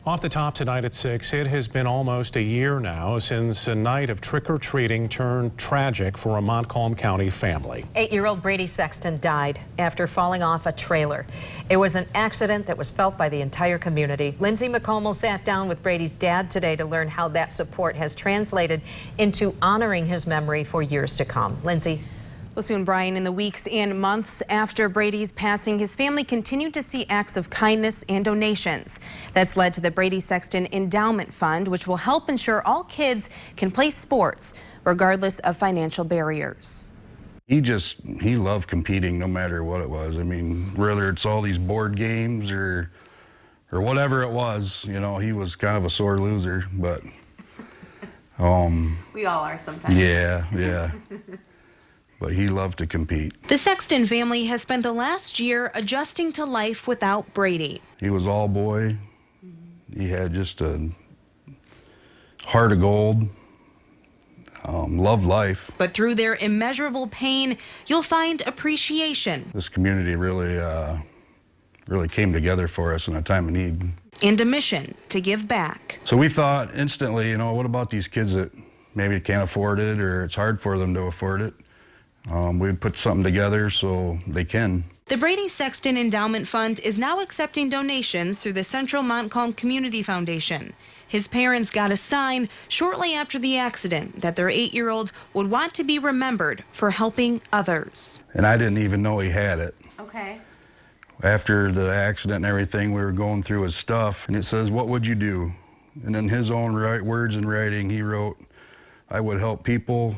Off the top tonight at 6, it has been almost a year now since a night of trick-or-treating turned tragic for a Montcalm County family. 8-year-old Brady Sexton died after falling off a trailer. It was an accident that was felt by the entire community. Lindsay McComal sat down with Brady's dad today to learn how that support has translated into honoring his memory for years to come. Lindsay. Well, soon, Brian, in the weeks and months after Brady's passing, his family continued to see acts of kindness and donations. That's led to the Brady Sexton Endowment Fund, which will help ensure all kids can play sports regardless of financial barriers. He loved competing no matter what it was. I mean, whether it's all these board games or whatever it was, you know, he was kind of a sore loser, but we all are sometimes. Yeah. But he loved to compete. The Sexton family has spent the last year adjusting to life without Brady. He was all boy. He had just a heart of gold. Loved life. But through their immeasurable pain, you'll find appreciation. This community really came together for us in a time of need. And a mission to give back. So we thought instantly, you know, what about these kids that maybe can't afford it or it's hard for them to afford it? We'd put something together so they can. The Brady Sexton Endowment Fund is now accepting donations through the Central Montcalm Community Foundation. His parents got a sign shortly after the accident that their 8-year-old would want to be remembered for helping others. And I didn't even know he had it. Okay. After the accident and everything, we were going through his stuff, and it says, "What would you do?" And in his own words and writing, he wrote, "I would help people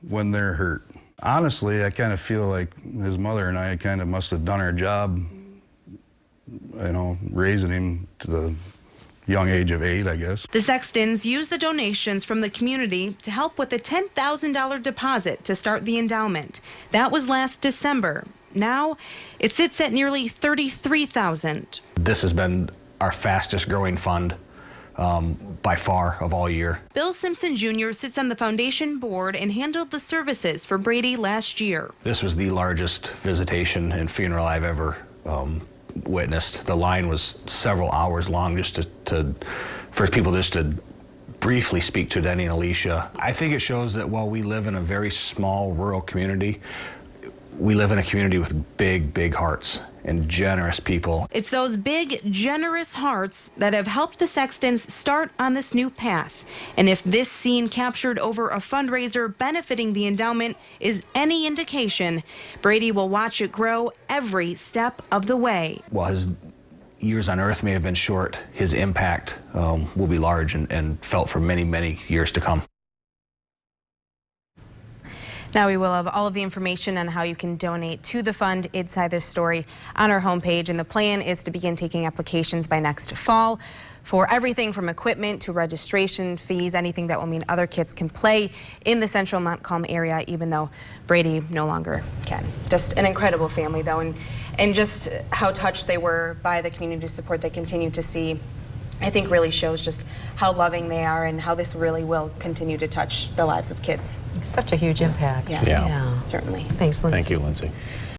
when they're hurt." Honestly, I kind of feel like his mother and I kind of must have done our job, you know, raising him to the young age of 8, I guess. The Sextons used the donations from the community to help with a $10,000 deposit to start the endowment. That was last December. Now it sits at nearly $33,000. This has been our fastest growing fund by far of all year. Bill Simpson Jr. sits on the foundation board and handled the services for Brady last year. This was the largest visitation and funeral I've ever witnessed. The line was several hours long just for people just to briefly speak to Denny and Alicia. I think it shows that while we live in a very small rural community, we live in a community with big hearts and generous people. It's those big, generous hearts that have helped the Sextons start on this new path. And if this scene captured over a fundraiser benefiting the endowment is any indication, Brady will watch it grow every step of the way. While his years on earth may have been short, his impact will be large and felt for many years to come. Now we will have all of the information on how you can donate to the fund inside this story on our homepage, and the plan is to begin taking applications by next fall for everything from equipment to registration fees, anything that will mean other kids can play in the central Montcalm area, even though Brady no longer can. Just an incredible family though, and just how touched they were by the community support they continue to see, I think really shows just how loving they are and how this really will continue to touch the lives of kids. Such a huge impact. Yeah. Yeah. Certainly. Thanks, Lindsay. Thank you, Lindsay.